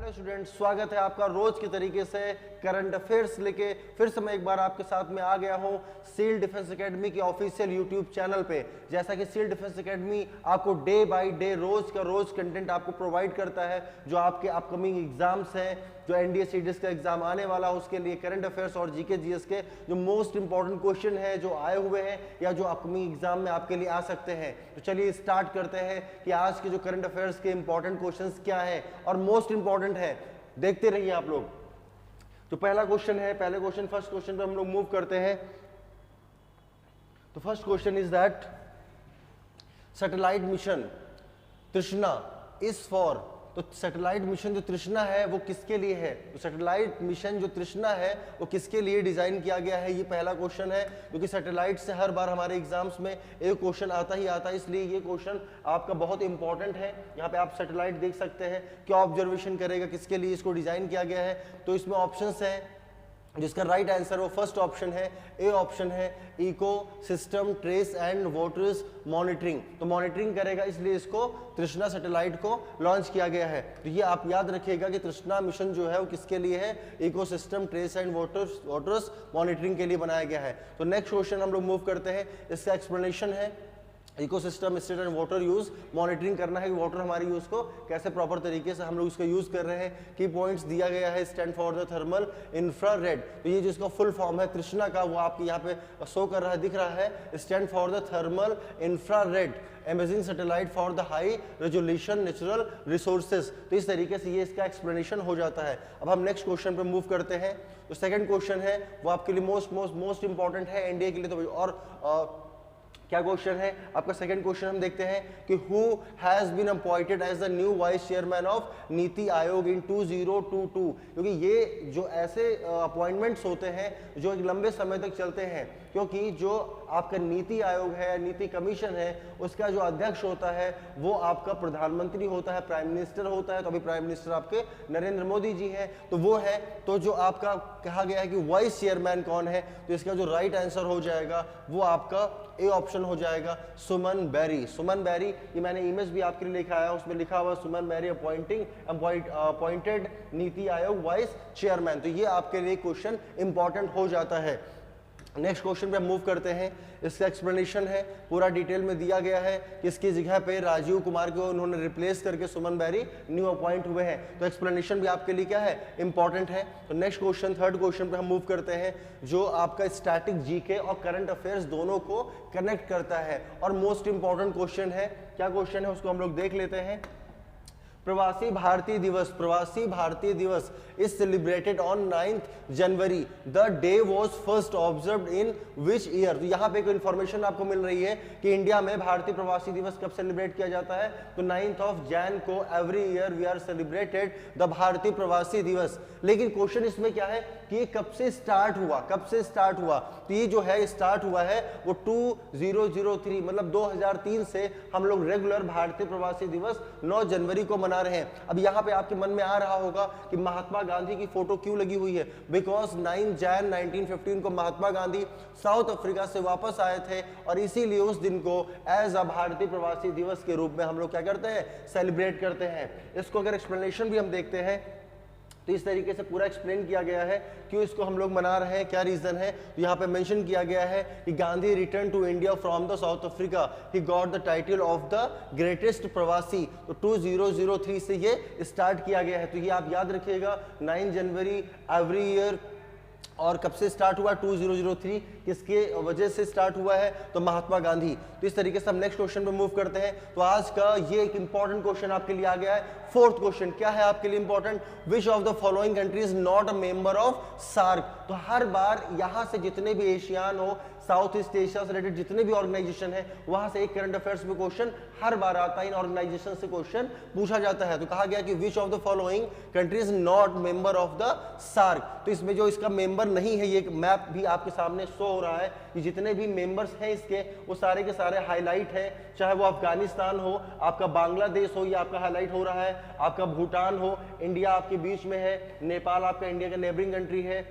Hello student, स्वागत है आपका रोज के तरीके से करंट अफेयर्स लेके फिर से मैं एक बार आपके साथ में आ गया हूं सील डिफेंस एकेडमी के ऑफिशियल यूट्यूब चैनल पे। जैसा कि सील डिफेंस एकेडमी आपको डे बाय डे रोज का रोज कंटेंट आपको प्रोवाइड करता है, जो आपके अपकमिंग एग्जाम्स हैं, जो एनडीए सीडीएस का एग्जाम आने वाला है उसके लिए करंट अफेयर्स और जीके जीएस के जो मोस्ट इंपॉर्टेंट क्वेश्चन है जो आए हुए हैं या जो अपकमिंग एग्जाम में आपके लिए आ सकते हैं। तो चलिए स्टार्ट करते हैं कि आज के जो करंट अफेयर्स के इंपॉर्टेंट क्वेश्चंस क्या है और मोस्ट इंपॉर्टेंट है, देखते रहिए आप लोग। तो पहला क्वेश्चन है, पहले क्वेश्चन फर्स्ट क्वेश्चन पे हम लोग मूव करते हैं। तो first question is that satellite mission तृष्णा इज फॉर, तो सैटेलाइट मिशन जो तृष्णा है वो किसके लिए है? तो सैटेलाइट मिशन जो तृष्णा है वो किसके लिए डिजाइन किया गया है, ये पहला क्वेश्चन है। क्योंकि सैटेलाइट से हर बार हमारे एग्जाम्स में एक क्वेश्चन आता ही आता है, इसलिए ये क्वेश्चन आपका बहुत इंपॉर्टेंट है। यहाँ पे आप सैटेलाइट देख सकते हैं, क्या ऑब्जर्वेशन करेगा, किसके लिए इसको डिजाइन किया गया है। तो इसमें ऑप्शंस हैं, जिसका राइट आंसर वो फर्स्ट ऑप्शन है, ए ऑप्शन है, ecosystem traces and waters monitoring. तो मॉनिटरिंग करेगा, इसलिए इसको तृष्णा सैटेलाइट को लॉन्च किया गया है। तो ये आप याद रखिएगा कि तृष्णा मिशन जो है वो किसके लिए है? Ecosystem traces and waters monitoring के लिए बनाया गया है। तो नेक्स्ट क्वेश्चन हम लोग मूव करते हैं, इसका एक्सप्लेनेशन है ecosystem state and water use monitoring करना है कि वाटर हमारी यूज को कैसे प्रॉपर तरीके से हम लोग इसको यूज कर रहे हैं। की पॉइंट्स दिया गया है, stand for the thermal infrared. तो ये जो इसका फुल फॉर्म है तृष्णा का, वो आपके यहाँ पे शो कर रहा है, दिख रहा है, stand for the thermal infrared amazing satellite for the high resolution natural resources. तो इस तरीके से ये इसका एक्सप्लेनेशन हो जाता है। अब हम नेक्स्ट क्वेश्चन पे मूव करते हैं। तो सेकंड क्वेश्चन है वो आपके लिए मोस्ट इंपॉर्टेंट है एनडीए के लिए। तो और क्या क्वेश्चन है आपका? सेकंड क्वेश्चन हम देखते हैं कि who has been appointed as the new vice chairman of NITI Aayog इन 2022। क्योंकि ये जो ऐसे अपॉइंटमेंट्स होते हैं जो एक लंबे समय तक चलते हैं, क्योंकि जो आपका नीति आयोग है, नीति कमीशन है, उसका जो अध्यक्ष होता है वो आपका प्रधानमंत्री होता है, प्राइम मिनिस्टर होता है। तो अभी प्राइम मिनिस्टर आपके नरेंद्र मोदी जी हैं, तो वो है। तो जो आपका कहा गया है कि वाइस चेयरमैन कौन है, तो इसका जो राइट आंसर हो जाएगा वो आपका ए ऑप्शन हो जाएगा, सुमन बेरी। सुमन बेरी, ये मैंने इमेज भी आपके लिए लिखा है, उसमें लिखा हुआ सुमन berry appointed NITI Aayog vice chairman. तो ये आपके लिए क्वेश्चन इंपॉर्टेंट हो जाता है। नेक्स्ट क्वेश्चन पे मूव करते हैं। इसका एक्सप्लेनेशन है, पूरा डिटेल में दिया गया है कि इसकी जगह पे राजीव कुमार को उन्होंने रिप्लेस करके सुमन बेरी न्यू अपॉइंट हुए हैं। तो एक्सप्लेनेशन भी आपके लिए क्या है? इंपॉर्टेंट है। तो नेक्स्ट क्वेश्चन, थर्ड क्वेश्चन पे हम मूव करते हैं, जो आपका स्टैटिक जीके और करंट अफेयर्स दोनों को कनेक्ट करता है और मोस्ट इंपॉर्टेंट क्वेश्चन है। क्या क्वेश्चन है उसको हम लोग देख लेते हैं। प्रवासी भारतीय दिवस, प्रवासी भारतीय दिवस is celebrated on 9th January. The day was first observed in which year? तो यहाँ पे एक इन्फॉर्मेशन आपको मिल रही है कि इंडिया में भारतीय प्रवासी दिवस कब सेलिब्रेट किया जाता है? तो 9th of Jan को every year we are celebrated the Bharatiya Pravasi दिवस। लेकिन क्वेश्चन इसमें क्या है कि ये कब से स्टार्ट हुआ, कब से स्टार्ट हुआ? तो ये जो है स्टार्ट हुआ है वो 2003 मतलब 2003 से हम लोग रेगुलर भारतीय प्रवासी दिवस 9 जनवरी को मना रहे हैं। अब यहाँ पे आपके मन में आ रहा होगा कि महात्मा गांधी की फोटो क्यों लगी हुई है? बिकॉज 9 जैन 1915 को महात्मा गांधी साउथ अफ्रीका से वापस आए थे और इसीलिए उस दिन को एज अ भारतीय प्रवासी दिवस के रूप में हम लोग क्या करते हैं? सेलिब्रेट करते हैं। इसको अगर एक्सप्लेनेशन भी हम देखते हैं तो इस तरीके से पूरा एक्सप्लेन किया गया है क्यों इसको हम लोग मना रहे हैं, क्या रीजन है। तो यहाँ पे मेंशन किया गया है कि Gandhi return to India from the South Africa, he got the title of the greatest pravasi. तो 2003 से ये स्टार्ट किया गया है। तो ये आप याद रखिएगा, 9 जनवरी एवरी ईयर। और कब से स्टार्ट हुआ? 2003। किसके वजह से स्टार्ट हुआ है? तो महात्मा गांधी। तो इस तरीके से हम नेक्स्ट क्वेश्चन पे मूव करते हैं। तो आज का ये एक इंपॉर्टेंट क्वेश्चन आपके लिए आ गया है। फोर्थ क्वेश्चन क्या है आपके लिए important? Which of the following country is not a member of SAARC. तो हर बार यहां से जितने भी एशियान हो, साउथ ईस्ट एशिया से रिलेटेड जितने भी ऑर्गेनाइजेशन है, वहां से एक करंट अफेयर्स में क्वेश्चन हर बार आता है, इन ऑर्गेनाइजेशन से क्वेश्चन पूछा जाता है। तो कहा गया कि which of the following countries not member of the SAARC. तो इसमें जो इसका मेंबर नहीं है, ये मैप भी आपके सामने शो हो रहा है कि जितने भी मेंबर्स हैं इसके, वो सारे के सारे हाईलाइट है। चाहे वो अफगानिस्तान हो, आपका बांग्लादेश हो, ये आपका हाईलाइट हो रहा है, आपका भूटान हो, इंडिया आपके बीच में है, नेपाल आपका इंडिया का नेबरिंग कंट्री है,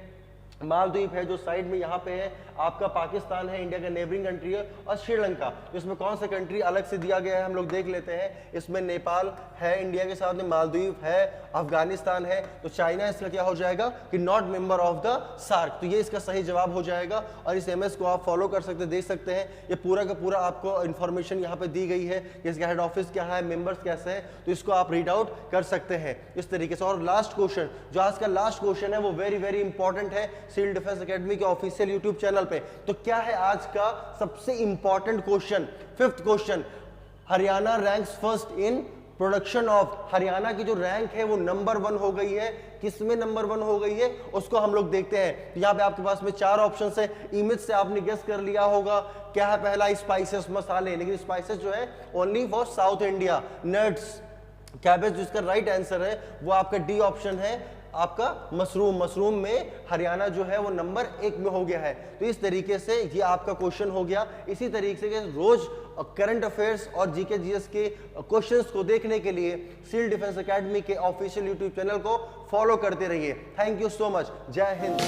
मालदीव है जो साइड में यहाँ पे है, आपका पाकिस्तान है, इंडिया का नेबरिंग कंट्री है, और श्रीलंका। इसमें कौन सा कंट्री अलग से दिया गया है हम लोग देख लेते हैं। इसमें नेपाल है इंडिया के साथ में, मालदीव है, अफगानिस्तान है। तो चाइना इसका क्या हो जाएगा कि not member of the SAARC, तो ये इसका सही जवाब हो जाएगा। और इस एमएस को आप फॉलो कर सकते, देख सकते हैं, ये पूरा का पूरा आपको इन्फॉर्मेशन यहाँ पे दी गई है, इसका हेड ऑफिस क्या है, मेंबर्स कैसे हैं, तो इसको आप रीड आउट कर सकते हैं इस तरीके से। और लास्ट क्वेश्चन, जो आज का लास्ट क्वेश्चन है, वो वेरी वेरी इंपॉर्टेंट है सिविल डिफेंस एकेडमी के ऑफिशियल यूट्यूब चैनल पे। तो क्या है आज का सबसे important question, fifth question, Haryana ranks first in production of, Haryana की जो रैंक है वो नंबर 1 हो गई है, किसमें नंबर 1 हो गई है उसको हम लोग देखते हैं। तो यहाँ पे आपके पास में 4 ऑप्शन है, इमेज से आपने गेस कर लिया होगा क्या है पहला, स्पाइसेस मसाले, लेकिन स्पाइसेस जो है only for south India, nuts, cabbage, जिसका राइट आंसर है वो आपका डी ऑप्शन है, आपका मशरूम। मशरूम में हरियाणा जो है वो नंबर 1 में हो गया है। तो इस तरीके से ये आपका क्वेश्चन हो गया। इसी तरीके से रोज करंट अफेयर्स और जीके जीएस के क्वेश्चंस को देखने के लिए सिविल डिफेंस एकेडमी के ऑफिशियल यूट्यूब चैनल को फॉलो करते रहिए। थैंक यू सो मच, जय हिंद।